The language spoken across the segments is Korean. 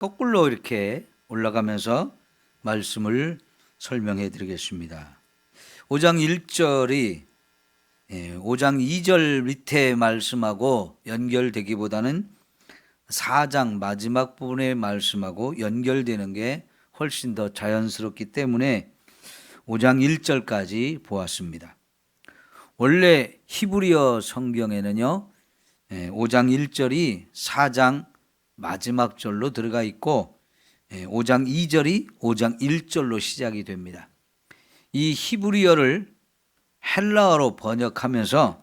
거꾸로 이렇게 올라가면서 말씀을 설명해 드리겠습니다. 5장 1절이 5장 2절 밑에 말씀하고 연결되기보다는 4장 마지막 부분의 말씀하고 연결되는 게 훨씬 더 자연스럽기 때문에 5장 1절까지 보았습니다. 원래 히브리어 성경에는요 5장 1절이 4장 마지막 절로 들어가 있고 5장 2절이 5장 1절로 시작이 됩니다. 이 히브리어를 헬라어로 번역하면서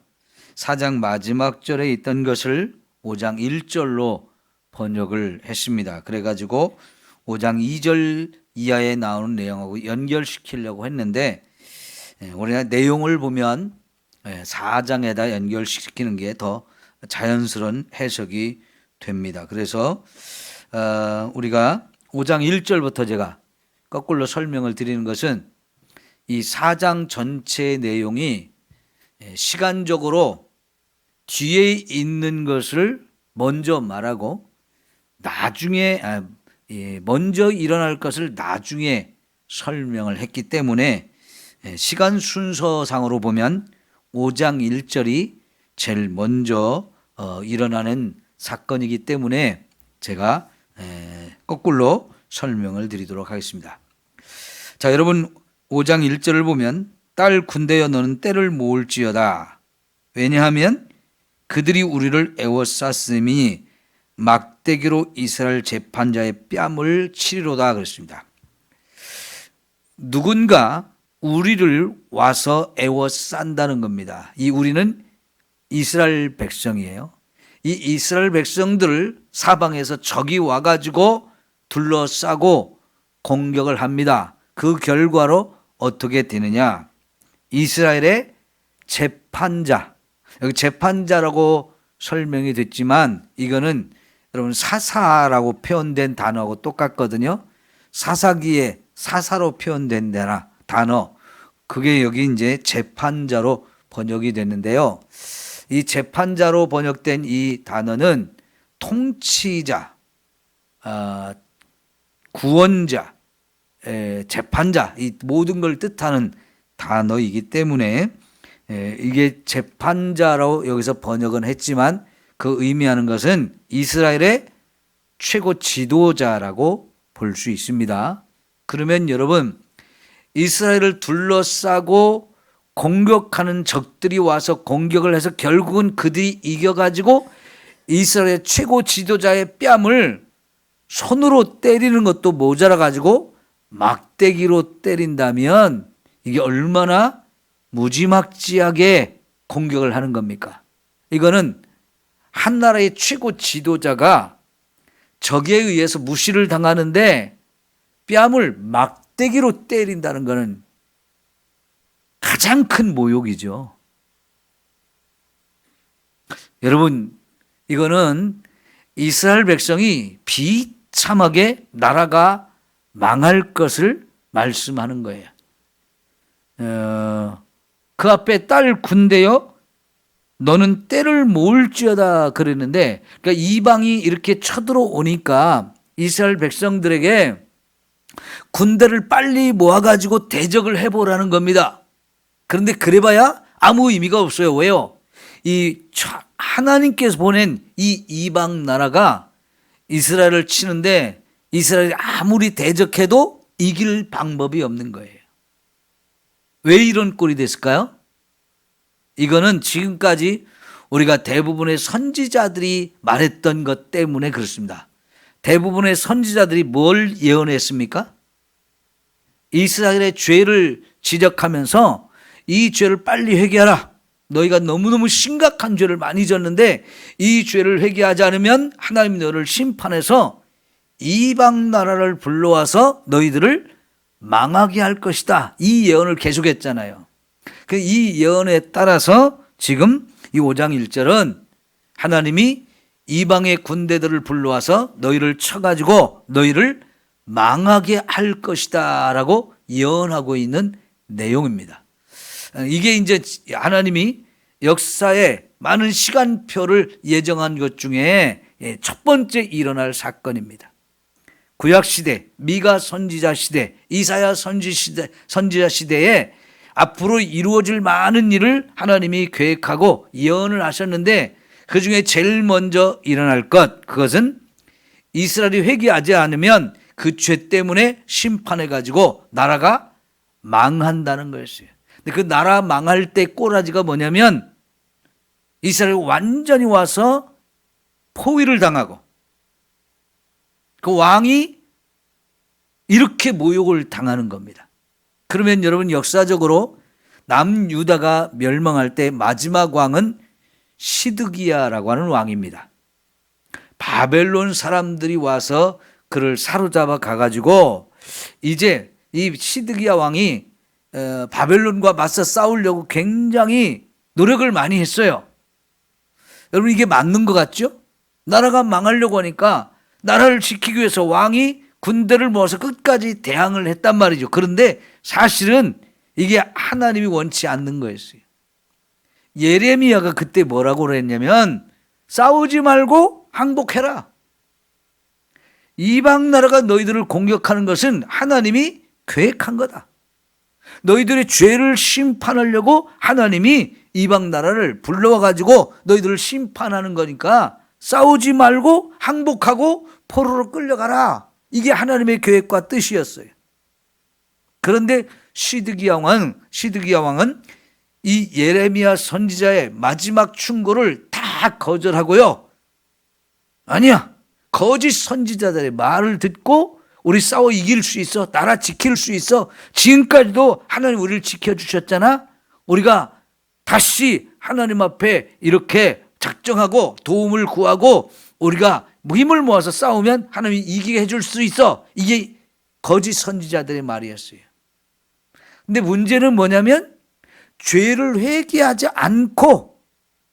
4장 마지막 절에 있던 것을 5장 1절로 번역을 했습니다. 그래가지고 5장 2절 이하에 나오는 내용하고 연결시키려고 했는데 우리가 내용을 보면 4장에다 연결시키는 게 더 자연스러운 해석이 됩니다. 그래서 우리가 5장 1절부터 제가 거꾸로 설명을 드리는 것은 이 4장 전체의 내용이 시간적으로 뒤에 있는 것을 먼저 말하고 나중에 먼저 일어날 것을 나중에 설명을 했기 때문에 시간 순서상으로 보면 5장 1절이 제일 먼저 일어나는 사건이기 때문에 제가 거꾸로 설명을 드리도록 하겠습니다. 자, 여러분 5장 1절을 보면 딸 군대여 너는 때를 모을지어다. 왜냐하면 그들이 우리를 애워쌌음이 막대기로 이스라엘 재판자의 뺨을 치리로다 그랬습니다. 누군가 우리를 와서 애워싼다는 겁니다. 이 우리는 이스라엘 백성이에요. 이 이스라엘 백성들을 사방에서 적이 와가지고 둘러싸고 공격을 합니다. 그 결과로 어떻게 되느냐? 이스라엘의 재판자, 여기 재판자라고 설명이 됐지만 이거는 여러분 사사라고 표현된 단어하고 똑같거든요. 사사기에 사사로 표현된 단어, 그게 여기 이제 재판자로 번역이 됐는데요. 이 재판자로 번역된 이 단어는 통치자, 구원자, 재판자, 이 모든 걸 뜻하는 단어이기 때문에 이게 재판자로 여기서 번역은 했지만 그 의미하는 것은 이스라엘의 최고 지도자라고 볼 수 있습니다. 그러면 여러분 이스라엘을 둘러싸고 공격하는 적들이 와서 공격을 해서 결국은 그들이 이겨가지고 이스라엘의 최고 지도자의 뺨을 손으로 때리는 것도 모자라가지고 막대기로 때린다면 이게 얼마나 무지막지하게 공격을 하는 겁니까? 이거는 한 나라의 최고 지도자가 적에 의해서 무시를 당하는데 뺨을 막대기로 때린다는 것은 가장 큰 모욕이죠. 여러분, 이거는 이스라엘 백성이 비참하게 나라가 망할 것을 말씀하는 거예요. 그 앞에 딸 군대여 너는 때를 모을지어다 그랬는데, 그러니까 이방이 이렇게 쳐들어오니까 이스라엘 백성들에게 군대를 빨리 모아가지고 대적을 해보라는 겁니다. 그런데 그래봐야 아무 의미가 없어요. 왜요? 이 하나님께서 보낸 이 이방 나라가 이스라엘을 치는데 이스라엘이 아무리 대적해도 이길 방법이 없는 거예요. 왜 이런 꼴이 됐을까요? 이거는 지금까지 우리가 대부분의 선지자들이 말했던 것 때문에 그렇습니다. 대부분의 선지자들이 뭘 예언했습니까? 이스라엘의 죄를 지적하면서 이 죄를 빨리 회개하라. 너희가 너무너무 심각한 죄를 많이 졌는데 이 죄를 회개하지 않으면 하나님 너를 심판해서 이방 나라를 불러와서 너희들을 망하게 할 것이다. 이 예언을 계속했잖아요. 이 예언에 따라서 지금 이 5장 1절은 하나님이 이방의 군대들을 불러와서 너희를 쳐가지고 너희를 망하게 할 것이다 라고 예언하고 있는 내용입니다. 이게 이제 하나님이 역사에 많은 시간표를 예정한 것 중에 첫 번째 일어날 사건입니다. 구약 시대, 미가 선지자 시대, 이사야 선지자 시대에 앞으로 이루어질 많은 일을 하나님이 계획하고 예언을 하셨는데 그 중에 제일 먼저 일어날 그것은 이스라엘이 회개하지 않으면 그 죄 때문에 심판해 가지고 나라가 망한다는 거였어요. 근데 그 나라 망할 때 꼬라지가 뭐냐면 이스라엘 완전히 와서 포위를 당하고 그 왕이 이렇게 모욕을 당하는 겁니다. 그러면 여러분 역사적으로 남유다가 멸망할 때 마지막 왕은 시드기야라고 하는 왕입니다. 바벨론 사람들이 와서 그를 사로잡아 가가지고 이제 이 시드기야 왕이 바벨론과 맞서 싸우려고 굉장히 노력을 많이 했어요. 여러분 이게 맞는 것 같죠? 나라가 망하려고 하니까 나라를 지키기 위해서 왕이 군대를 모아서 끝까지 대항을 했단 말이죠. 그런데 사실은 이게 하나님이 원치 않는 거였어요. 예레미야가 그때 뭐라고 그랬냐면 싸우지 말고 항복해라. 이방 나라가 너희들을 공격하는 것은 하나님이 계획한 거다. 너희들의 죄를 심판하려고 하나님이 이방 나라를 불러와 가지고 너희들을 심판하는 거니까 싸우지 말고 항복하고 포로로 끌려가라. 이게 하나님의 계획과 뜻이었어요. 그런데 시드기야 왕은 이 예레미야 선지자의 마지막 충고를 다 거절하고요. 아니야. 거짓 선지자들의 말을 듣고 우리 싸워 이길 수 있어. 나라 지킬 수 있어. 지금까지도 하나님 우리를 지켜주셨잖아. 우리가 다시 하나님 앞에 이렇게 작정하고 도움을 구하고 우리가 힘을 모아서 싸우면 하나님이 이기게 해줄 수 있어. 이게 거짓 선지자들의 말이었어요. 근데 문제는 뭐냐면 죄를 회개하지 않고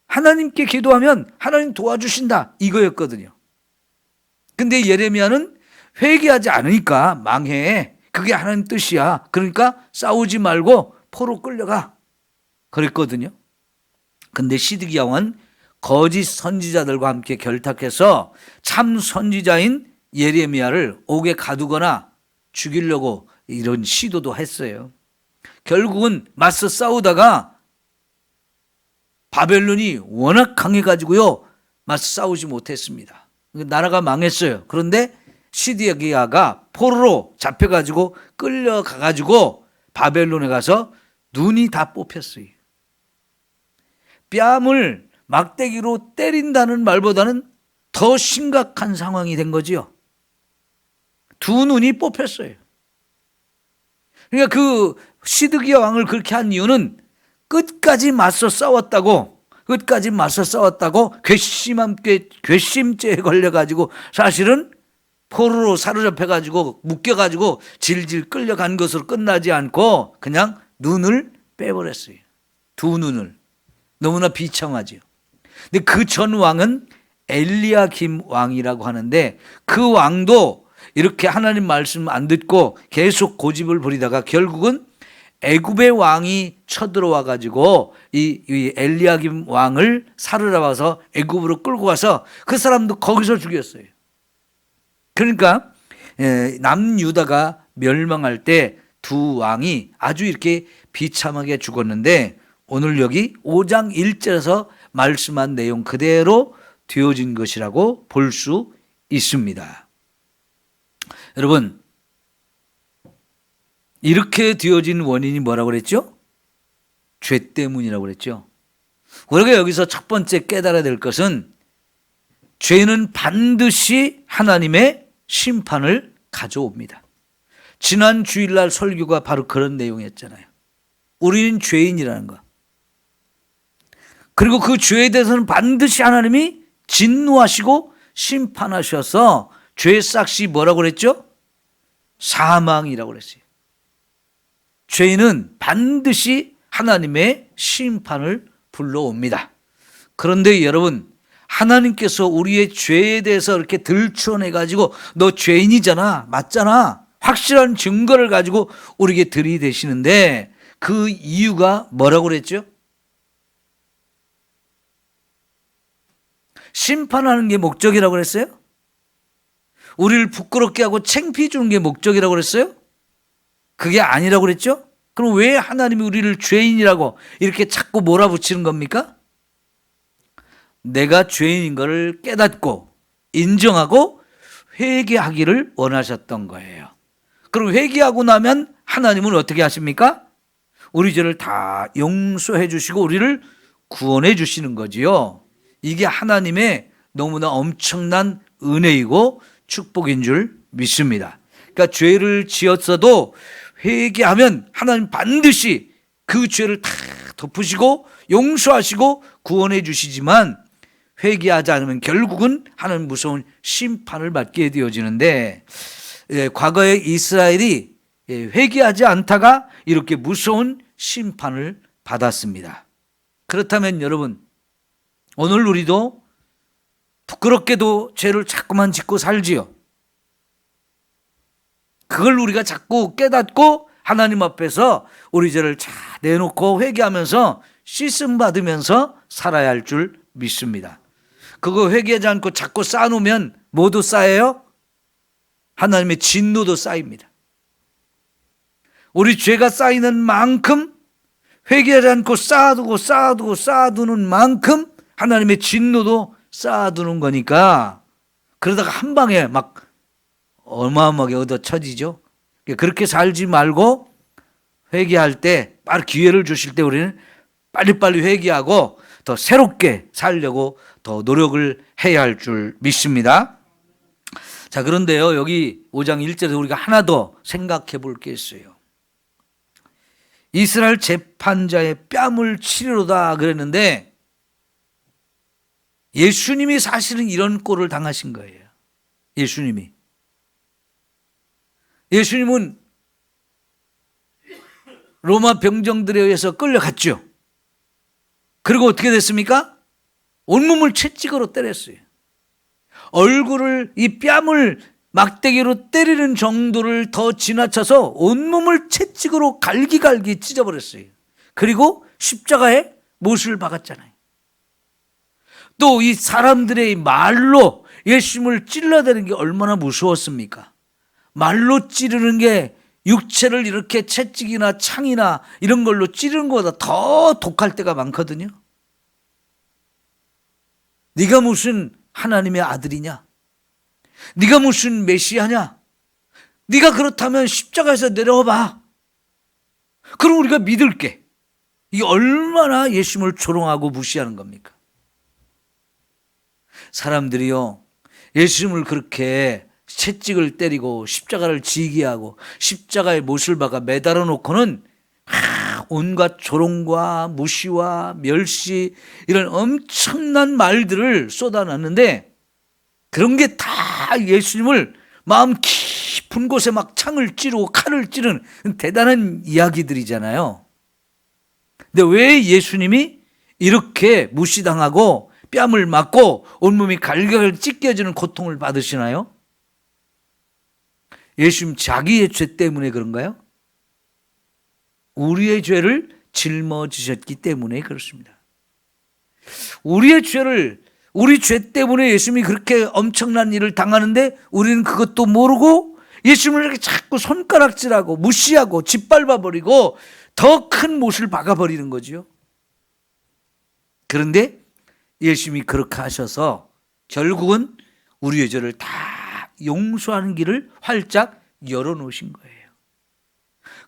하나님께 기도하면 하나님 도와주신다. 이거였거든요. 근데 예레미야는 회개하지 않으니까 망해. 그게 하나님 뜻이야. 그러니까 싸우지 말고 포로 끌려가. 그랬거든요. 근데 시드기야 왕은 거짓 선지자들과 함께 결탁해서 참 선지자인 예레미야를 옥에 가두거나 죽이려고 이런 시도도 했어요. 결국은 맞서 싸우다가 바벨론이 워낙 강해가지고요. 맞서 싸우지 못했습니다. 나라가 망했어요. 그런데 시드기야가 포로로 잡혀가지고 끌려가가지고 바벨론에 가서 눈이 다 뽑혔어요. 뺨을 막대기로 때린다는 말보다는 더 심각한 상황이 된 거지요. 두 눈이 뽑혔어요. 그러니까 그 시드기야 왕을 그렇게 한 이유는 끝까지 맞서 싸웠다고 괘씸죄에 걸려가지고 사실은 포로로 사로잡혀가지고 묶여가지고 질질 끌려간 것으로 끝나지 않고 그냥 눈을 빼버렸어요. 두 눈을. 너무나 비참하죠. 근데 그 전 왕은 엘리야김 왕이라고 하는데 그 왕도 이렇게 하나님 말씀 안 듣고 계속 고집을 부리다가 결국은 애굽의 왕이 쳐들어와 가지고 이 엘리야김 왕을 사로잡아서 애굽으로 끌고 가서 그 사람도 거기서 죽였어요. 그러니까 남유다가 멸망할 때 두 왕이 아주 이렇게 비참하게 죽었는데 오늘 여기 5장 1절에서 말씀한 내용 그대로 되어진 것이라고 볼 수 있습니다. 여러분, 이렇게 되어진 원인이 뭐라고 그랬죠? 죄 때문이라고 그랬죠. 우리가 여기서 첫 번째 깨달아야 될 것은 죄는 반드시 하나님의 심판을 가져옵니다. 지난 주일날 설교가 바로 그런 내용이었잖아요. 우리는 죄인이라는 거. 그리고 그 죄에 대해서는 반드시 하나님이 진노하시고 심판하셔서 죄의 싹이 뭐라고 그랬죠? 사망이라고 그랬어요. 죄는 반드시 하나님의 심판을 불러옵니다. 그런데 여러분, 하나님께서 우리의 죄에 대해서 이렇게 들춰내가지고 너 죄인이잖아, 맞잖아, 확실한 증거를 가지고 우리에게 들이대시는데 그 이유가 뭐라고 그랬죠? 심판하는 게 목적이라고 그랬어요? 우리를 부끄럽게 하고 창피해 주는 게 목적이라고 그랬어요? 그게 아니라고 그랬죠? 그럼 왜 하나님이 우리를 죄인이라고 이렇게 자꾸 몰아붙이는 겁니까? 내가 죄인인 것을 깨닫고 인정하고 회개하기를 원하셨던 거예요. 그럼 회개하고 나면 하나님은 어떻게 하십니까? 우리 죄를 다 용서해 주시고 우리를 구원해 주시는 거지요. 이게 하나님의 너무나 엄청난 은혜이고 축복인 줄 믿습니다. 그러니까 죄를 지었어도 회개하면 하나님 반드시 그 죄를 다 덮으시고 용서하시고 구원해 주시지만 회개하지 않으면 결국은 하나님 무서운 심판을 받게 되어지는데 과거에 이스라엘이 회개하지 않다가 이렇게 무서운 심판을 받았습니다. 그렇다면 여러분, 오늘 우리도 부끄럽게도 죄를 자꾸만 짓고 살지요. 그걸 우리가 자꾸 깨닫고 하나님 앞에서 우리 죄를 다 내놓고 회개하면서 씻음 받으면서 살아야 할 줄 믿습니다. 그거 회개하지 않고 자꾸 쌓아놓으면 뭐도 쌓여요? 하나님의 진노도 쌓입니다. 우리 죄가 쌓이는 만큼 회개하지 않고 쌓아두는 만큼 하나님의 진노도 쌓아두는 거니까 그러다가 한 방에 막 어마어마하게 얻어쳐지죠. 그렇게 살지 말고 회개할 때 빠르게 기회를 주실 때 우리는 빨리빨리 회개하고 더 새롭게 살려고 더 노력을 해야 할 줄 믿습니다. 자, 그런데요, 여기 5장 1절에서 우리가 하나 더 생각해 볼 게 있어요. 이스라엘 재판자의 뺨을 치리로다 그랬는데 예수님이 사실은 이런 꼴을 당하신 거예요. 예수님은 로마 병정들에 의해서 끌려갔죠. 그리고 어떻게 됐습니까? 온몸을 채찍으로 때렸어요. 얼굴을, 이 뺨을 막대기로 때리는 정도를 더 지나쳐서 온몸을 채찍으로 갈기갈기 찢어버렸어요. 그리고 십자가에 못을 박았잖아요. 또 이 사람들의 말로 예수님을 찔러대는 게 얼마나 무서웠습니까? 말로 찌르는 게 육체를 이렇게 채찍이나 창이나 이런 걸로 찌르는 것보다 더 독할 때가 많거든요. 네가 무슨 하나님의 아들이냐? 네가 무슨 메시아냐? 네가 그렇다면 십자가에서 내려와 봐. 그럼 우리가 믿을게. 이게 얼마나 예수님을 조롱하고 무시하는 겁니까? 사람들이요, 예수님을 그렇게 채찍을 때리고 십자가를 지게 하고 십자가에 못을 박아 매달아 놓고는 온갖 조롱과 무시와 멸시 이런 엄청난 말들을 쏟아놨는데 그런 게 다 예수님을 마음 깊은 곳에 막 창을 찌르고 칼을 찌르는 대단한 이야기들이잖아요. 근데 왜 예수님이 이렇게 무시당하고 뺨을 맞고 온몸이 갈갈갈 찢겨지는 고통을 받으시나요? 예수님 자기의 죄 때문에 그런가요? 우리의 죄를 짊어지셨기 때문에 그렇습니다. 우리 죄 때문에 예수님이 그렇게 엄청난 일을 당하는데 우리는 그것도 모르고 예수님을 이렇게 자꾸 손가락질하고 무시하고 짓밟아버리고 더 큰 못을 박아버리는 거죠. 그런데 예수님이 그렇게 하셔서 결국은 우리의 죄를 다 용서하는 길을 활짝 열어놓으신 거예요.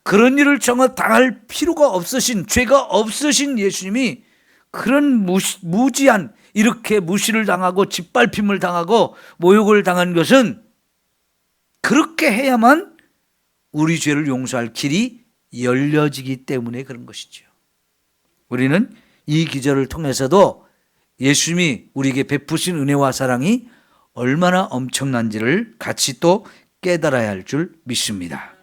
그런 일을 정말 당할 필요가 없으신, 죄가 없으신 예수님이 그런 무지한 이렇게 무시를 당하고 짓밟힘을 당하고 모욕을 당한 것은 그렇게 해야만 우리 죄를 용서할 길이 열려지기 때문에 그런 것이죠. 우리는 이 기절을 통해서도 예수님이 우리에게 베푸신 은혜와 사랑이 얼마나 엄청난지를 같이 또 깨달아야 할 줄 믿습니다.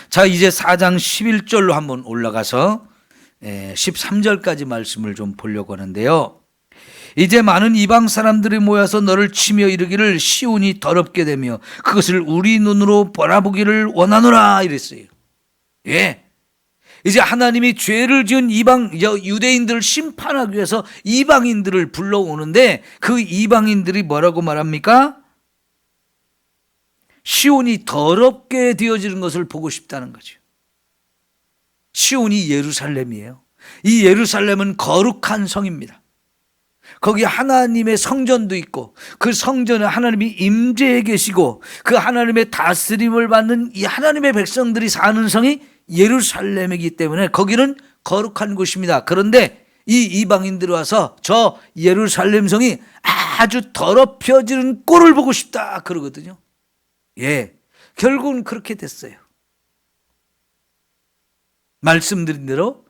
자, 이제 4장 11절로 한번 올라가서 13절까지 말씀을 좀 보려고 하는데요. 이제 많은 이방 사람들이 모여서 너를 치며 이르기를 시온이 더럽게 되며 그것을 우리 눈으로 바라보기를 원하노라 이랬어요. 예. 이제 하나님이 죄를 지은 유대인들을 심판하기 위해서 이방인들을 불러오는데 그 이방인들이 뭐라고 말합니까? 시온이 더럽게 되어지는 것을 보고 싶다는 거죠. 시온이 예루살렘이에요. 이 예루살렘은 거룩한 성입니다. 거기 하나님의 성전도 있고 그 성전에 하나님이 임재해 계시고 그 하나님의 다스림을 받는 이 하나님의 백성들이 사는 성이 예루살렘이기 때문에 거기는 거룩한 곳입니다. 그런데 이 이방인들이 와서 저 예루살렘 성이 아주 더럽혀지는 꼴을 보고 싶다 그러거든요. 예, 결국은 그렇게 됐어요. 말씀드린 대로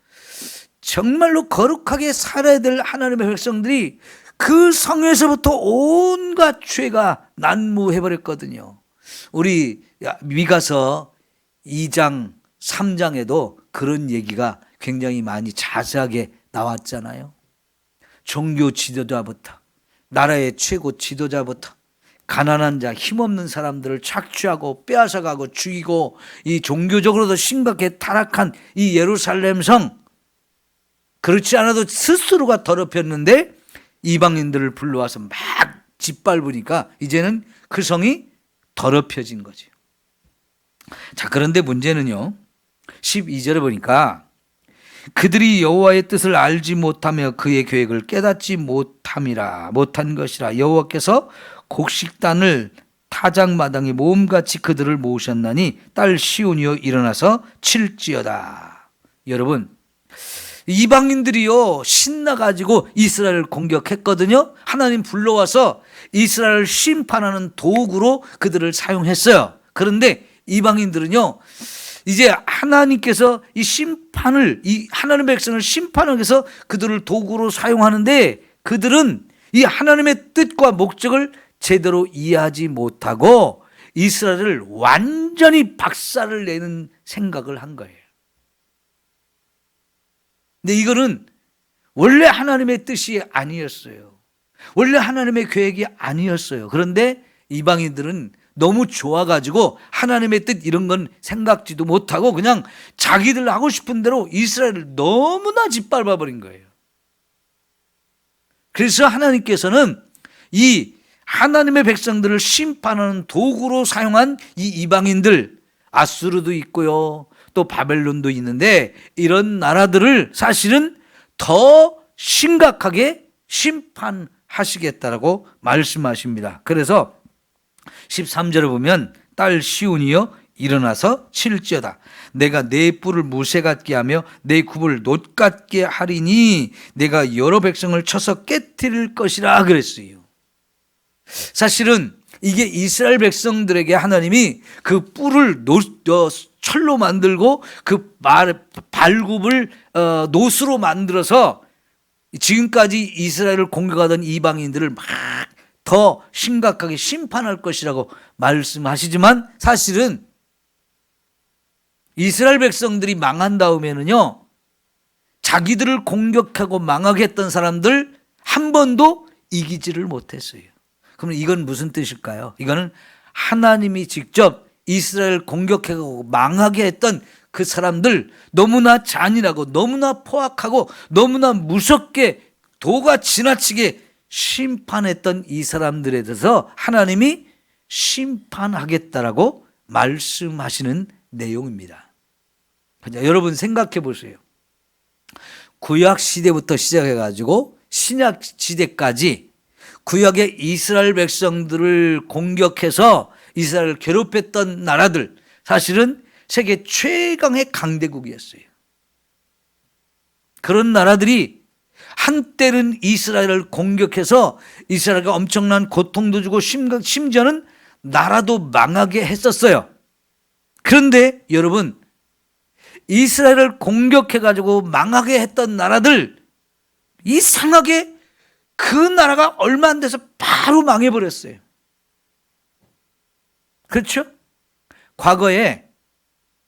정말로 거룩하게 살아야 될 하나님의 백성들이 그 성에서부터 온갖 죄가 난무해버렸거든요. 우리 미가서 2장 3장에도 그런 얘기가 굉장히 많이 자세하게 나왔잖아요. 종교 지도자부터 나라의 최고 지도자부터 가난한 자, 힘없는 사람들을 착취하고 빼앗아가고 죽이고 이 종교적으로도 심각하게 타락한 이 예루살렘 성, 그렇지 않아도 스스로가 더럽혔는데 이방인들을 불러와서 막 짓밟으니까 이제는 그 성이 더럽혀진 거죠. 자, 그런데 문제는요, 12절에 보니까 그들이 여호와의 뜻을 알지 못하며 그의 계획을 깨닫지 못한 것이라 여호와께서 곡식단을 타작마당에 모험같이 그들을 모으셨나니 딸 시온이여 일어나서 칠지어다. 여러분, 이방인들이요 신나가지고 이스라엘을 공격했거든요. 하나님 불러와서 이스라엘을 심판하는 도구로 그들을 사용했어요. 그런데 이방인들은요 이제 하나님께서 이 심판을, 이 하나님의 백성을 심판하기 위해서 그들을 도구로 사용하는데 그들은 이 하나님의 뜻과 목적을 제대로 이해하지 못하고 이스라엘을 완전히 박살을 내는 생각을 한 거예요. 근데 이거는 원래 하나님의 뜻이 아니었어요. 원래 하나님의 계획이 아니었어요. 그런데 이방인들은 너무 좋아가지고 하나님의 뜻 이런 건 생각지도 못하고 그냥 자기들 하고 싶은 대로 이스라엘을 너무나 짓밟아 버린 거예요. 그래서 하나님께서는 이 하나님의 백성들을 심판하는 도구로 사용한 이 이방인들, 아수르도 있고요 또 바벨론도 있는데 이런 나라들을 사실은 더 심각하게 심판하시겠다라고 말씀하십니다. 그래서 13절에 보면 딸 시온이여 일어나서 칠지어다. 내가 내 뿔을 무쇠 같게 하며 내 굽을 놋 같게 하리니 내가 여러 백성을 쳐서 깨뜨릴 것이라 그랬어요. 사실은 이게 이스라엘 백성들에게 하나님이 그 뿔을 철로 만들고 그 발굽을 놋으로 만들어서 지금까지 이스라엘을 공격하던 이방인들을 막 더 심각하게 심판할 것이라고 말씀하시지만 사실은 이스라엘 백성들이 망한 다음에는요 자기들을 공격하고 망하게 했던 사람들 한 번도 이기지를 못했어요. 그럼 이건 무슨 뜻일까요? 이거는 하나님이 직접 이스라엘 공격하고 망하게 했던 그 사람들 너무나 잔인하고 너무나 포악하고 너무나 무섭게 도가 지나치게 심판했던 이 사람들에 대해서 하나님이 심판하겠다라고 말씀하시는 내용입니다. 여러분 생각해 보세요. 구약 시대부터 시작해 가지고 신약 시대까지 구약의 이스라엘 백성들을 공격해서 이스라엘을 괴롭혔던 나라들 사실은 세계 최강의 강대국이었어요. 그런 나라들이 한때는 이스라엘을 공격해서 이스라엘과 엄청난 고통도 주고 심지어는 나라도 망하게 했었어요. 그런데 여러분 이스라엘을 공격해가지고 망하게 했던 나라들 이상하게 그 나라가 얼마 안 돼서 바로 망해버렸어요. 그렇죠? 과거에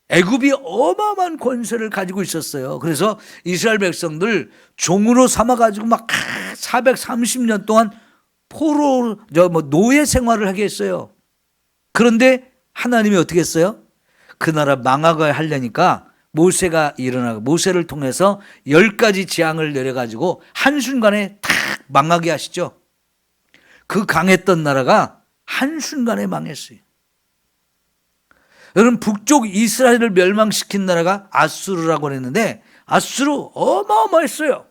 애굽이 어마어마한 권세를 가지고 있었어요. 그래서 이스라엘 백성들 종으로 삼아가지고 막 430년 동안 노예 생활을 하게 했어요. 그런데 하나님이 어떻게 했어요? 그 나라 망하게 하려니까 모세가 일어나고 모세를 통해서 10가지 재앙을 내려가지고 한순간에 탁 망하게 하시죠. 그 강했던 나라가 한순간에 망했어요. 여러분, 북쪽 이스라엘을 멸망시킨 나라가 아수르라고 했는데 아수르 어마어마했어요.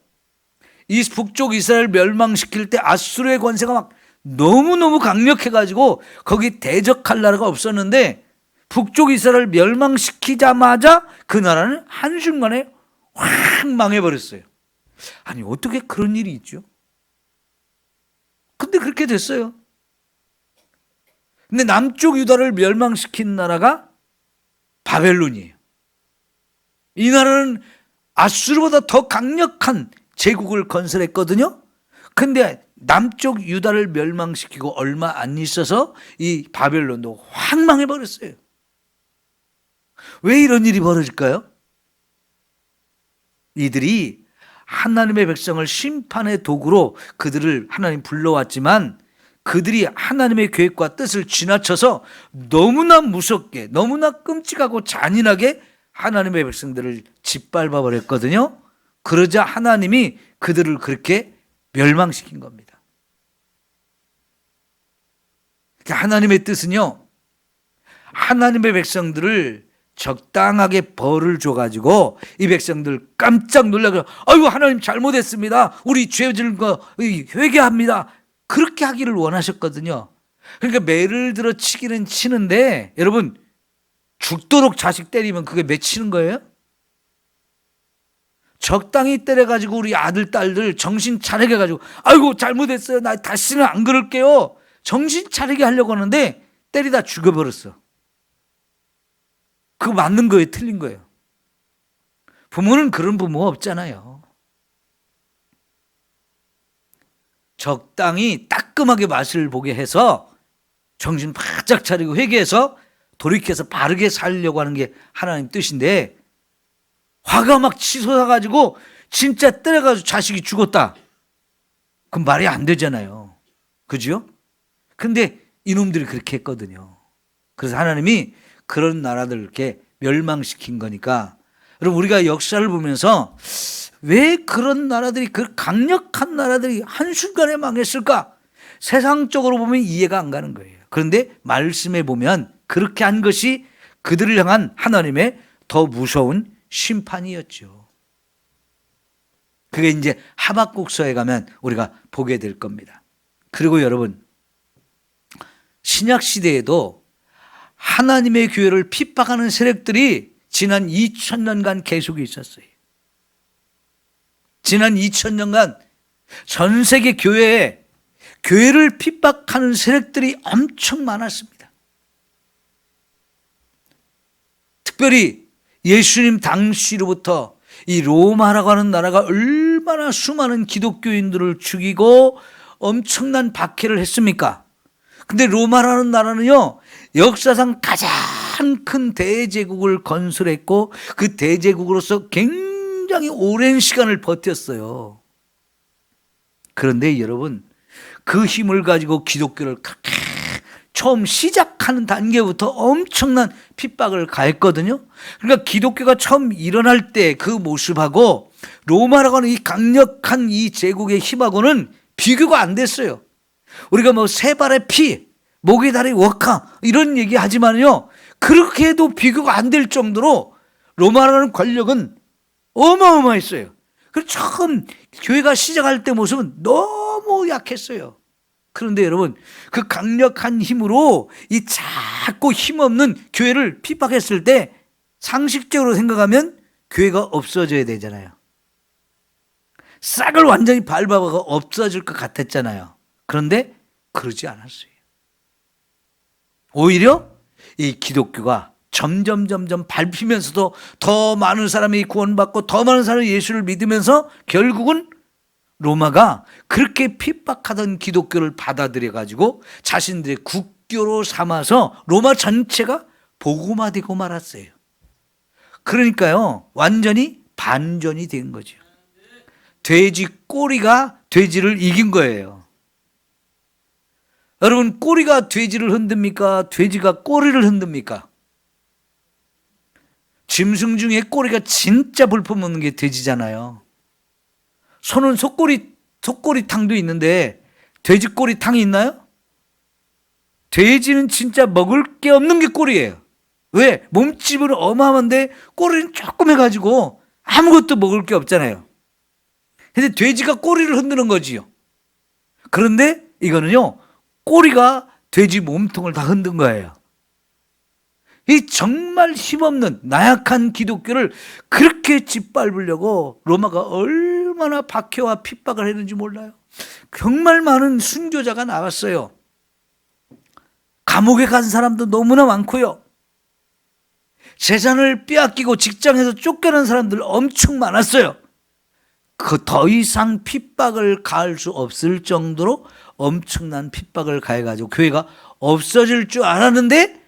이 북쪽 이스라엘 멸망시킬 때 아수르의 권세가 막 너무너무 강력해가지고 거기 대적할 나라가 없었는데 북쪽 이스라엘 멸망시키자마자 그 나라는 한순간에 확 망해버렸어요. 아니, 어떻게 그런 일이 있죠? 근데 그렇게 됐어요. 근데 남쪽 유다를 멸망시킨 나라가 바벨론이에요. 이 나라는 아수르보다 더 강력한 제국을 건설했거든요. 근데 남쪽 유다를 멸망시키고 얼마 안 있어서 이 바벨론도 확 망해버렸어요. 왜 이런 일이 벌어질까요? 이들이 하나님의 백성을 심판의 도구로 그들을 하나님 불러왔지만 그들이 하나님의 계획과 뜻을 지나쳐서 너무나 무섭게, 너무나 끔찍하고 잔인하게 하나님의 백성들을 짓밟아 버렸거든요. 그러자 하나님이 그들을 그렇게 멸망시킨 겁니다. 하나님의 뜻은요, 하나님의 백성들을 적당하게 벌을 줘가지고 이 백성들 깜짝 놀라서 아이고 하나님 잘못했습니다, 우리 죄 지은 거 회개합니다, 그렇게 하기를 원하셨거든요. 그러니까 매를 들어 치기는 치는데 여러분, 죽도록 자식 때리면 그게 맺히는 거예요? 적당히 때려가지고 우리 아들 딸들 정신 차리게 해가지고 아이고 잘못했어요, 나 다시는 안 그럴게요, 정신 차리게 하려고 하는데 때리다 죽여버렸어. 그거 맞는 거예요, 틀린 거예요? 부모는 그런 부모가 없잖아요. 적당히 따끔하게 맛을 보게 해서 정신 바짝 차리고 회개해서 돌이켜서 바르게 살려고 하는 게 하나님 뜻인데, 화가 막 치솟아가지고 진짜 때려가지고 자식이 죽었다, 그럼 말이 안 되잖아요. 그죠? 근데 이놈들이 그렇게 했거든요. 그래서 하나님이 그런 나라들을 이렇게 멸망시킨 거니까, 여러분, 우리가 역사를 보면서 왜 그런 나라들이, 그 강력한 나라들이 한순간에 망했을까? 세상적으로 보면 이해가 안 가는 거예요. 그런데 말씀에 보면 그렇게 한 것이 그들을 향한 하나님의 더 무서운 심판이었죠. 그게 이제 하박국서에 가면 우리가 보게 될 겁니다. 그리고 여러분, 신약 시대에도 하나님의 교회를 핍박하는 세력들이 지난 2000년간 계속 있었어요. 지난 2000년간 전 세계 교회를 핍박하는 세력들이 엄청 많았습니다. 특별히 예수님 당시로부터 이 로마라고 하는 나라가 얼마나 수많은 기독교인들을 죽이고 엄청난 박해를 했습니까? 근데 로마라는 나라는요, 역사상 가장 큰 대제국을 건설했고 그 대제국으로서 굉장히 오랜 시간을 버텼어요. 그런데 여러분, 그 힘을 가지고 기독교를 처음 시작하는 단계부터 엄청난 핍박을 가했거든요. 그러니까 기독교가 처음 일어날 때 그 모습하고 로마라고 하는 이 강력한 이 제국의 힘하고는 비교가 안 됐어요. 우리가 뭐 세 발의 피, 목에 다리 워카 이런 얘기 하지만요, 그렇게 해도 비교가 안 될 정도로 로마라는 권력은 어마어마했어요. 그래서 처음 교회가 시작할 때 모습은 너무 약했어요. 그런데 여러분, 그 강력한 힘으로 이 작고 힘없는 교회를 핍박했을 때 상식적으로 생각하면 교회가 없어져야 되잖아요. 싹을 완전히 밟아가 없어질 것 같았잖아요. 그런데 그러지 않았어요. 오히려 이 기독교가 점점 밟히면서도 더 많은 사람이 구원받고 더 많은 사람이 예수를 믿으면서 결국은 로마가 그렇게 핍박하던 기독교를 받아들여 가지고 자신들의 국교로 삼아서 로마 전체가 복음화되고 말았어요. 그러니까요, 완전히 반전이 된 거죠. 돼지 꼬리가 돼지를 이긴 거예요. 여러분, 꼬리가 돼지를 흔듭니까? 돼지가 꼬리를 흔듭니까? 짐승 중에 꼬리가 진짜 볼품없는 게 돼지잖아요. 소는 속꼬리탕도 있는데 돼지 꼬리탕이 있나요? 돼지는 진짜 먹을 게 없는 게 꼬리예요. 왜? 몸집은 어마어마한데 꼬리는 조금 해가지고 아무것도 먹을 게 없잖아요. 근데 돼지가 꼬리를 흔드는 거지요. 그런데 이거는요, 꼬리가 돼지 몸통을 다 흔든 거예요. 이 정말 힘없는 나약한 기독교를 그렇게 짓밟으려고 로마가 얼마나 박해와 핍박을 했는지 몰라요. 정말 많은 순교자가 나왔어요. 감옥에 간 사람도 너무나 많고요. 재산을 빼앗기고 직장에서 쫓겨난 사람들 엄청 많았어요. 그 더 이상 핍박을 가할 수 없을 정도로 엄청난 핍박을 가해가지고 교회가 없어질 줄 알았는데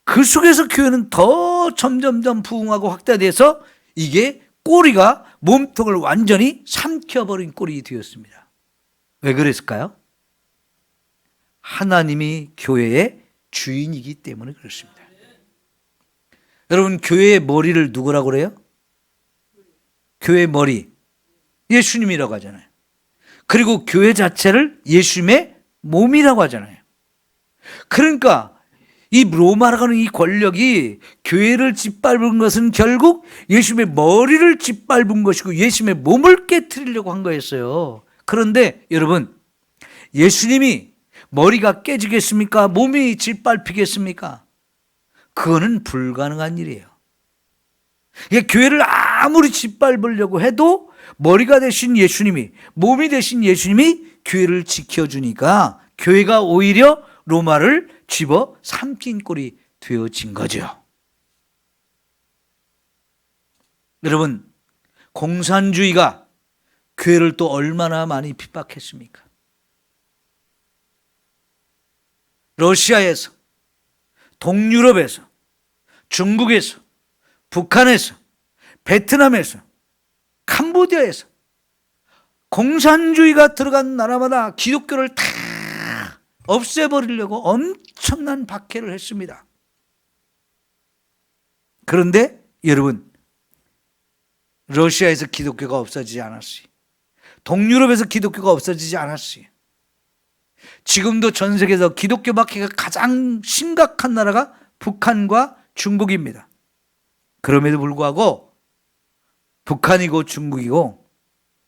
그 속에서 교회는 더 점점점 부흥하고 확대돼서 이게 꼬리가 몸통을 완전히 삼켜버린 꼴이 되었습니다. 왜 그랬을까요? 하나님이 교회의 주인이기 때문에 그렇습니다. 여러분, 교회의 머리를 누구라고 그래요? 교회의 머리, 예수님이라고 하잖아요. 그리고 교회 자체를 예수님의 몸이라고 하잖아요. 그러니까 이 로마라고 하는 이 권력이 교회를 짓밟은 것은 결국 예수님의 머리를 짓밟은 것이고 예수님의 몸을 깨트리려고 한 거였어요. 그런데 여러분, 예수님이 머리가 깨지겠습니까? 몸이 짓밟히겠습니까? 그거는 불가능한 일이에요. 교회를 아무리 짓밟으려고 해도 머리가 되신 예수님이, 몸이 되신 예수님이 교회를 지켜주니까 교회가 오히려 로마를 집어 삼킨 꼴이 되어진 거죠. 여러분, 공산주의가 교회를 또 얼마나 많이 핍박했습니까? 러시아에서, 동유럽에서, 중국에서, 북한에서, 베트남에서, 캄보디아에서 공산주의가 들어간 나라마다 기독교를 다 없애버리려고 엄청난 박해를 했습니다. 그런데 여러분, 러시아에서 기독교가 없어지지 않았어요. 동유럽에서 기독교가 없어지지 않았어요. 지금도 전 세계에서 기독교 박해가 가장 심각한 나라가 북한과 중국입니다. 그럼에도 불구하고 북한이고 중국이고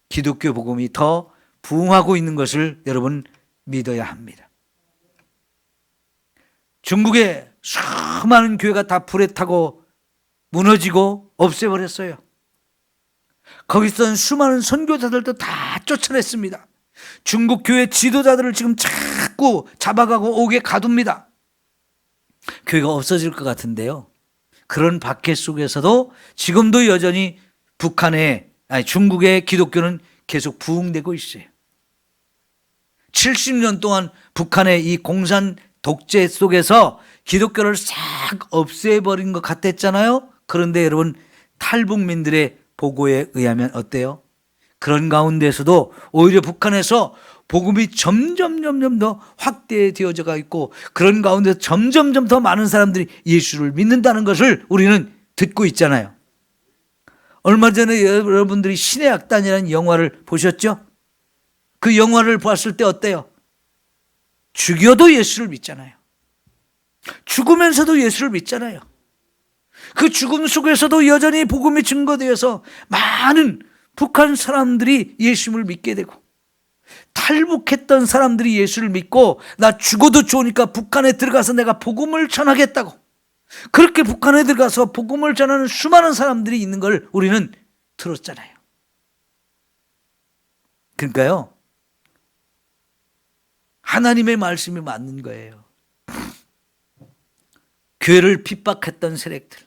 기독교 복음이 더 부흥하고 있는 것을 여러분 믿어야 합니다. 중국의 수많은 교회가 다 불에 타고 무너지고 없애버렸어요. 거기 있던 수많은 선교사들도 다 쫓아냈습니다. 중국 교회 지도자들을 지금 자꾸 잡아가고 옥에 가둡니다. 교회가 없어질 것 같은데요. 그런 박해 속에서도 지금도 여전히 중국의 기독교는 계속 부흥되고 있어요. 70년 동안 북한의 이 공산 독재 속에서 기독교를 싹 없애버린 것 같았잖아요. 그런데 여러분, 탈북민들의 보고에 의하면 어때요? 그런 가운데서도 오히려 북한에서 복음이 점점 더 확대되어져 있고 그런 가운데 점점 더 많은 사람들이 예수를 믿는다는 것을 우리는 듣고 있잖아요. 얼마 전에 여러분들이 신의 악단이라는 영화를 보셨죠? 그 영화를 봤을 때 어때요? 죽여도 예수를 믿잖아요. 죽으면서도 예수를 믿잖아요. 그 죽음 속에서도 여전히 복음이 증거되어서 많은 북한 사람들이 예수를 믿게 되고 탈북했던 사람들이 예수를 믿고 나 죽어도 좋으니까 북한에 들어가서 내가 복음을 전하겠다고 그렇게 북한에 들어가서 복음을 전하는 수많은 사람들이 있는 걸 우리는 들었잖아요. 그러니까요, 하나님의 말씀이 맞는 거예요. 교회를 핍박했던 세력들,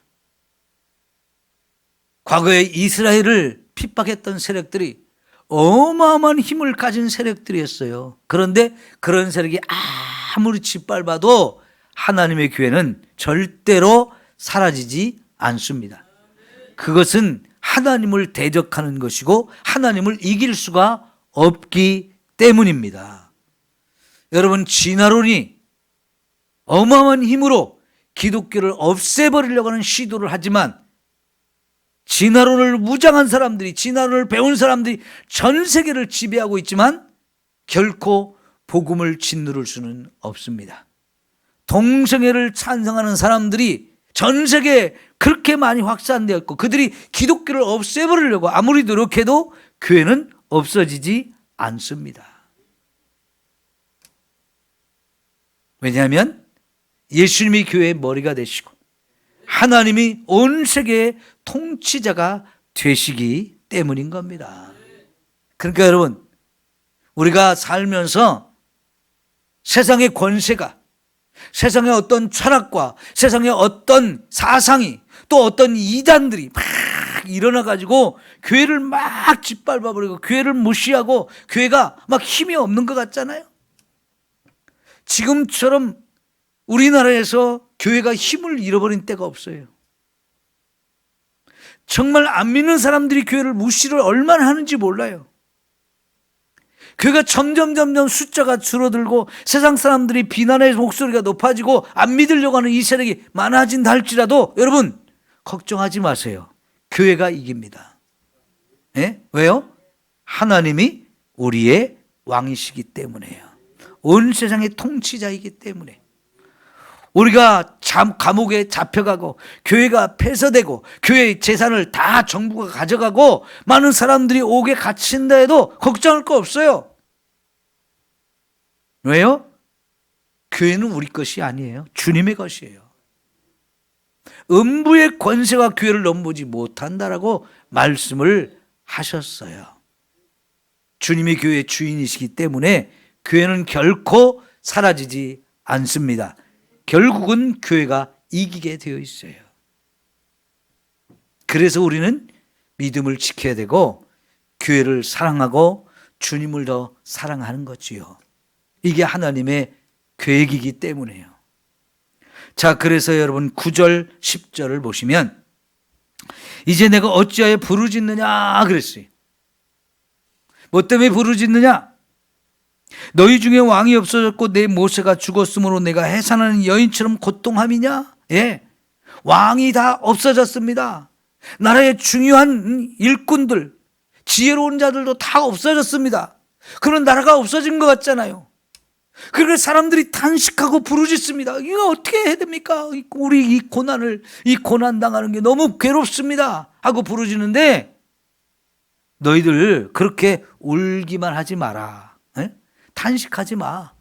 과거에 이스라엘을 핍박했던 세력들이 어마어마한 힘을 가진 세력들이었어요. 그런데 그런 세력이 아무리 짓밟아도 하나님의 교회는 절대로 사라지지 않습니다. 그것은 하나님을 대적하는 것이고 하나님을 이길 수가 없기 때문입니다. 여러분, 진화론이 어마어마한 힘으로 기독교를 없애버리려고 하는 시도를 하지만 진화론을 무장한 사람들이, 진화론을 배운 사람들이 전 세계를 지배하고 있지만 결코 복음을 짓누를 수는 없습니다. 동성애를 찬성하는 사람들이 전 세계에 그렇게 많이 확산되었고 그들이 기독교를 없애버리려고 아무리 노력해도 교회는 없어지지 않습니다. 왜냐하면 예수님이 교회의 머리가 되시고 하나님이 온 세계의 통치자가 되시기 때문인 겁니다. 그러니까 여러분, 우리가 살면서 세상의 권세가, 세상의 어떤 철학과 세상의 어떤 사상이 또 어떤 이단들이 막 일어나가지고 교회를 막 짓밟아버리고 교회를 무시하고 교회가 막 힘이 없는 것 같잖아요. 지금처럼 우리나라에서 교회가 힘을 잃어버린 때가 없어요. 정말 안 믿는 사람들이 교회를 무시를 얼마나 하는지 몰라요. 교회가 점점 숫자가 줄어들고 세상 사람들이 비난의 목소리가 높아지고 안 믿으려고 하는 이 세력이 많아진다 할지라도 여러분 걱정하지 마세요. 교회가 이깁니다. 네? 왜요? 하나님이 우리의 왕이시기 때문에요. 온 세상의 통치자이기 때문에. 우리가 감옥에 잡혀가고 교회가 폐쇄되고 교회의 재산을 다 정부가 가져가고 많은 사람들이 옥에 갇힌다 해도 걱정할 거 없어요. 왜요? 교회는 우리 것이 아니에요. 주님의 것이에요. 음부의 권세가 교회를 넘보지 못한다라고 말씀을 하셨어요. 주님이 교회의 주인이시기 때문에 교회는 결코 사라지지 않습니다. 결국은 교회가 이기게 되어 있어요. 그래서 우리는 믿음을 지켜야 되고 교회를 사랑하고 주님을 더 사랑하는 거지요. 이게 하나님의 계획이기 때문에요. 자, 그래서 여러분 9절 10절을 보시면 이제 내가 어찌하여 부르짖느냐 그랬어요. 뭐 때문에 부르짖느냐? 너희 중에 왕이 없어졌고 내 모세가 죽었으므로 내가 해산하는 여인처럼 고통함이냐? 예, 왕이 다 없어졌습니다. 나라의 중요한 일꾼들, 지혜로운 자들도 다 없어졌습니다. 그런 나라가 없어진 것 같잖아요. 그러니까 사람들이 탄식하고 부르짖습니다. 이거 어떻게 해야 됩니까? 우리 이 고난 당하는 게 너무 괴롭습니다 하고 부르짖는데 너희들 그렇게 울기만 하지 마라. 에? 탄식하지 마.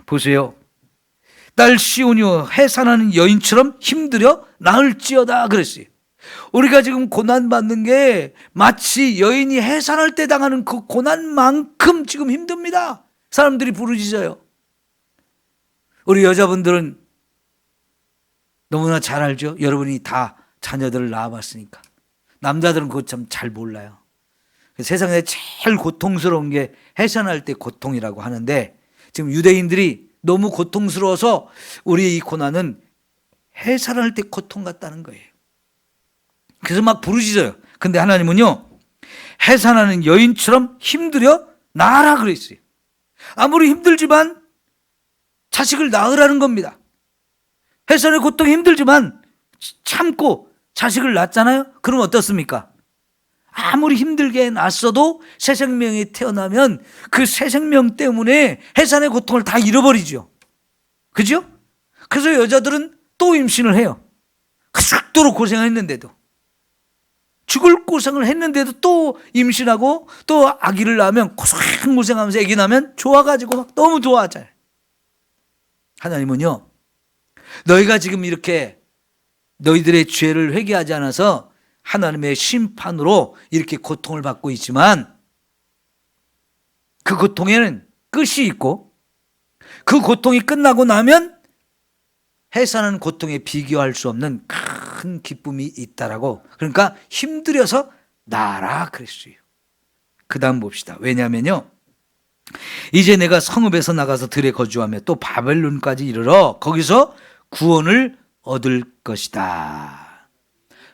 보세요. 딸 시온이여 해산하는 여인처럼 힘들여 나을지어다 그랬어요. 우리가 지금 고난받는 게 마치 여인이 해산할 때 당하는 그 고난만큼 지금 힘듭니다. 사람들이 부르짖어요. 우리 여자분들은 너무나 잘 알죠. 여러분이 다 자녀들을 낳아봤으니까. 남자들은 그거 참 잘 몰라요. 세상에 제일 고통스러운 게 해산할 때 고통이라고 하는데 지금 유대인들이 너무 고통스러워서 우리의 이 고난은 해산할 때 고통 같다는 거예요. 그래서 막 부르짖어요. 근데 하나님은요, 해산하는 여인처럼 힘들여 낳아라 그랬어요. 아무리 힘들지만 자식을 낳으라는 겁니다. 해산의 고통이 힘들지만 참고 자식을 낳잖아요. 그럼 어떻습니까? 아무리 힘들게 낳았어도 새 생명이 태어나면 그 새 생명 때문에 해산의 고통을 다 잃어버리죠. 그죠? 그래서 여자들은 또 임신을 해요. 죽도록 고생했는데도. 죽을 고생을 했는데도 또 임신하고 또 아기를 낳으면 고생하면서 아기 낳으면 좋아가지고 막 너무 좋아하잖아요. 하나님은요, 너희가 지금 이렇게 너희들의 죄를 회개하지 않아서 하나님의 심판으로 이렇게 고통을 받고 있지만 그 고통에는 끝이 있고 그 고통이 끝나고 나면 해산하는 고통에 비교할 수 없는 큰 기쁨이 있다라고. 그러니까 힘들여서 나라 그랬어요. 그 다음 봅시다. 왜냐하면요, 이제 내가 성읍에서 나가서 들에 거주하며 또 바벨론까지 이르러 거기서 구원을 얻을 것이다.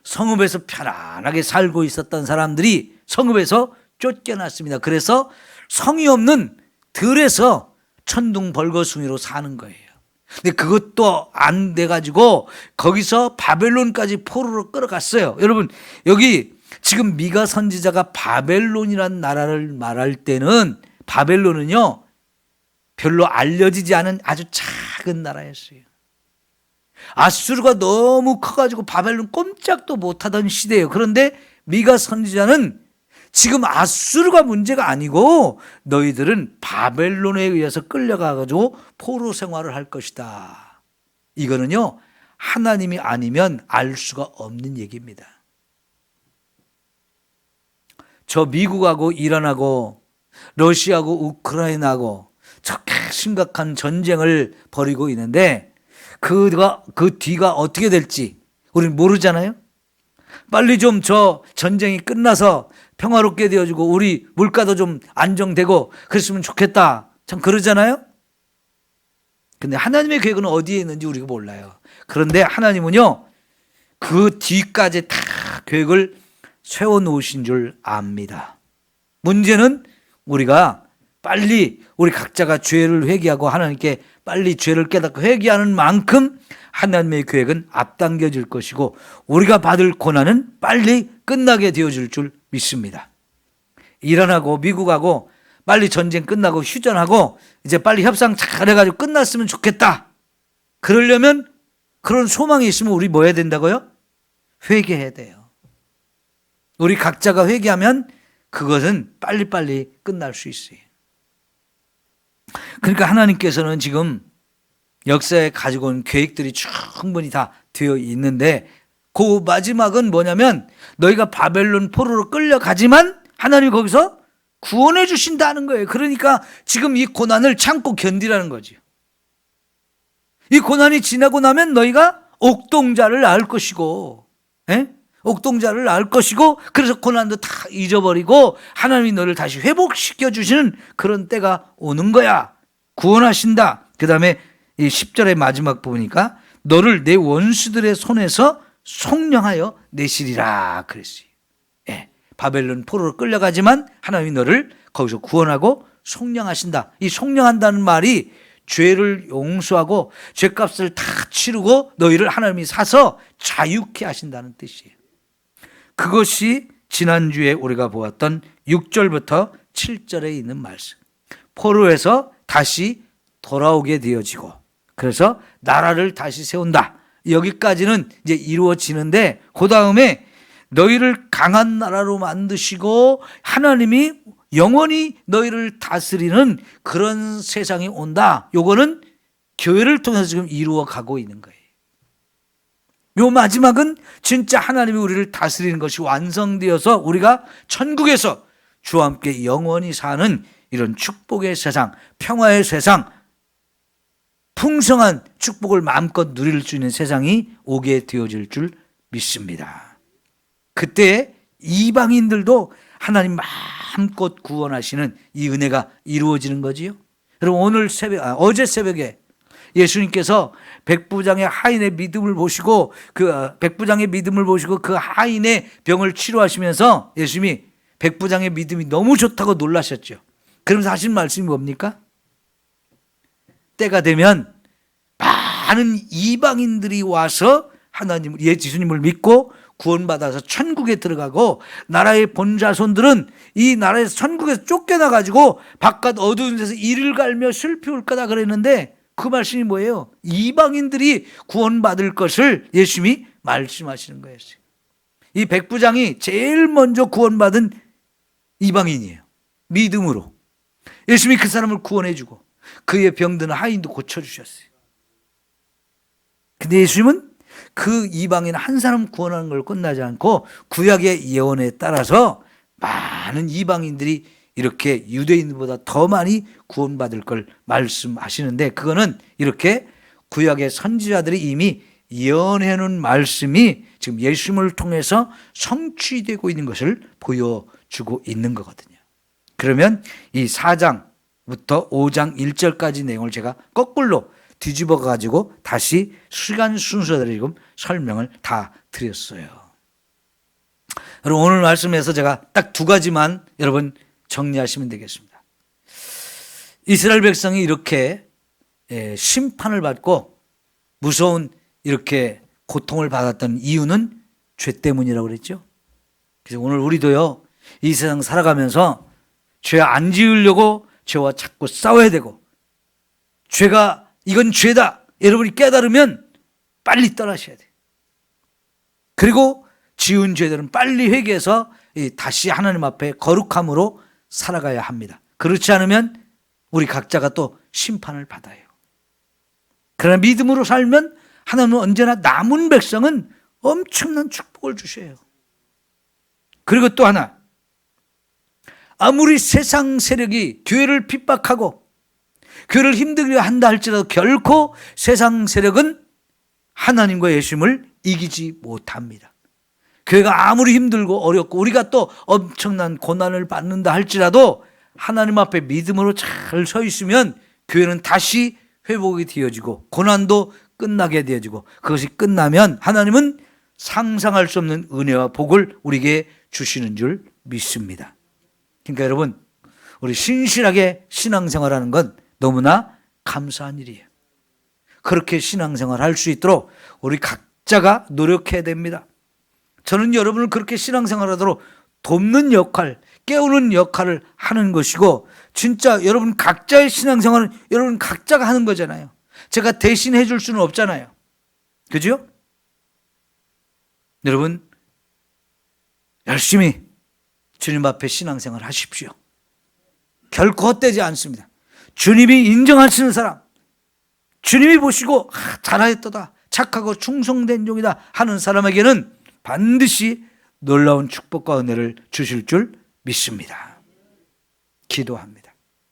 성읍에서 편안하게 살고 있었던 사람들이 성읍에서 쫓겨났습니다. 그래서 성이 없는 들에서 천둥벌거숭이로 사는 거예요. 근데 그것도 안 돼가지고 거기서 바벨론까지 포로로 끌어갔어요. 여러분, 여기 지금 미가 선지자가 바벨론이라는 나라를 말할 때는 바벨론은요 별로 알려지지 않은 아주 작은 나라였어요. 아수르가 너무 커가지고 바벨론 꼼짝도 못하던 시대예요. 그런데 미가 선지자는 지금 아수르가 문제가 아니고 너희들은 바벨론에 의해서 끌려가가지고 포로 생활을 할 것이다. 이거는요, 하나님이 아니면 알 수가 없는 얘기입니다. 저 미국하고 이란하고 러시아하고 우크라이나하고 저렇게 심각한 전쟁을 벌이고 있는데 그 뒤가 어떻게 될지 우리는 모르잖아요. 빨리 좀 저 전쟁이 끝나서 평화롭게 되어지고 우리 물가도 좀 안정되고 그랬으면 좋겠다. 참 그러잖아요. 근데 하나님의 계획은 어디에 있는지 우리가 몰라요. 그런데 하나님은요, 그 뒤까지 다 계획을 세워놓으신 줄 압니다. 문제는 우리가 빨리 우리 각자가 죄를 회개하고 하나님께 빨리 죄를 깨닫고 회개하는 만큼 하나님의 계획은 앞당겨질 것이고 우리가 받을 고난은 빨리 끝나게 되어질 줄 믿습니다. 이란하고 미국하고 빨리 전쟁 끝나고 휴전하고 이제 빨리 협상 잘해가지고 끝났으면 좋겠다. 그러려면 그런 소망이 있으면 우리 뭐 해야 된다고요? 회개해야 돼요. 우리 각자가 회개하면 그것은 빨리빨리 끝날 수 있어요. 그러니까 하나님께서는 지금 역사에 가지고 온 계획들이 충분히 다 되어 있는데 그 마지막은 뭐냐면 너희가 바벨론 포로로 끌려가지만 하나님이 거기서 구원해 주신다는 거예요. 그러니까 지금 이 고난을 참고 견디라는 거죠. 이 고난이 지나고 나면 너희가 옥동자를 낳을 것이고, 옥동자를 낳을 것이고, 그래서 고난도 다 잊어버리고 하나님이 너를 다시 회복시켜 주시는 그런 때가 오는 거야. 구원하신다. 그 다음에 이 10절의 마지막 부분이니까 너를 내 원수들의 손에서 속량하여 내시리라 그랬어요. 바벨론 포로로 끌려가지만 하나님이 너를 거기서 구원하고 속량하신다. 이 속량한다는 말이 죄를 용서하고 죄값을 다 치르고 너희를 하나님이 사서 자유케 하신다는 뜻이에요. 그것이 지난주에 우리가 보았던 6절부터 7절에 있는 말씀. 포로에서 다시 돌아오게 되어지고 그래서 나라를 다시 세운다. 여기까지는 이제 이루어지는데 그 다음에 너희를 강한 나라로 만드시고 하나님이 영원히 너희를 다스리는 그런 세상이 온다. 요거는 교회를 통해서 지금 이루어가고 있는 거예요. 요 마지막은 진짜 하나님이 우리를 다스리는 것이 완성되어서 우리가 천국에서 주와 함께 영원히 사는 이런 축복의 세상, 평화의 세상, 풍성한 축복을 마음껏 누릴 수 있는 세상이 오게 되어질 줄 믿습니다. 그때 이방인들도 하나님 마음껏 구원하시는 이 은혜가 이루어지는 거지요. 여러분 어제 새벽에 예수님께서 백부장의 하인의 믿음을 보시고 그 백부장의 믿음을 보시고 그 하인의 병을 치료하시면서 예수님이 백부장의 믿음이 너무 좋다고 놀라셨죠. 그러면서 하신 말씀이 뭡니까? 때가 되면 많은 이방인들이 와서 예수님을 믿고 구원받아서 천국에 들어가고 나라의 본자손들은 이 나라에서 천국에서 쫓겨나가지고 바깥 어두운 데서 이를 갈며 슬피 울 거다 그랬는데 그 말씀이 뭐예요? 이방인들이 구원받을 것을 예수님이 말씀하시는 거였어요. 이 백부장이 제일 먼저 구원받은 이방인이에요. 믿음으로. 예수님이 그 사람을 구원해주고 그의 병드는 하인도 고쳐주셨어요. 근데 예수님은 그 이방인 한 사람 구원하는 걸 끝나지 않고 구약의 예언에 따라서 많은 이방인들이 이렇게 유대인보다 더 많이 구원받을 걸 말씀하시는데 그거는 이렇게 구약의 선지자들이 이미 예언해 놓은 말씀이 지금 예수님을 통해서 성취되고 있는 것을 보여주고 있는 거거든요. 그러면 이 4장부터 5장 1절까지 내용을 제가 거꾸로 뒤집어 가지고 다시 시간 순서대로 지금 설명을 다 드렸어요. 여러분 오늘 말씀에서 제가 딱 두 가지만 여러분 정리하시면 되겠습니다. 이스라엘 백성이 이렇게 심판을 받고 무서운 이렇게 고통을 받았던 이유는 죄 때문이라고 그랬죠. 그래서 오늘 우리도요 이 세상 살아가면서 죄 안 지으려고 죄와 자꾸 싸워야 되고 죄가 이건 죄다 여러분이 깨달으면 빨리 떠나셔야 돼요. 그리고 지은 죄들은 빨리 회개해서 다시 하나님 앞에 거룩함으로 살아가야 합니다. 그렇지 않으면 우리 각자가 또 심판을 받아요. 그러나 믿음으로 살면 하나님은 언제나 남은 백성은 엄청난 축복을 주셔요. 그리고 또 하나, 아무리 세상 세력이 교회를 핍박하고 교회를 힘들게 한다 할지라도 결코 세상 세력은 하나님과 예수님을 이기지 못합니다. 교회가 아무리 힘들고 어렵고 우리가 또 엄청난 고난을 받는다 할지라도 하나님 앞에 믿음으로 잘 서 있으면 교회는 다시 회복이 되어지고 고난도 끝나게 되어지고, 그것이 끝나면 하나님은 상상할 수 없는 은혜와 복을 우리에게 주시는 줄 믿습니다. 그러니까 여러분, 우리 신실하게 신앙생활하는 건 너무나 감사한 일이에요. 그렇게 신앙생활 할 수 있도록 우리 각자가 노력해야 됩니다. 저는 여러분을 그렇게 신앙생활하도록 돕는 역할, 깨우는 역할을 하는 것이고, 진짜 여러분 각자의 신앙생활은 여러분 각자가 하는 거잖아요. 제가 대신 해줄 수는 없잖아요. 그죠? 여러분 열심히 주님 앞에 신앙생활 하십시오. 결코 헛되지 않습니다. 주님이 인정하시는 사람, 주님이 보시고 잘하였도다, 착하고 충성된 종이다 하는 사람에게는 반드시 놀라운 축복과 은혜를 주실 줄 믿습니다. 기도합니다.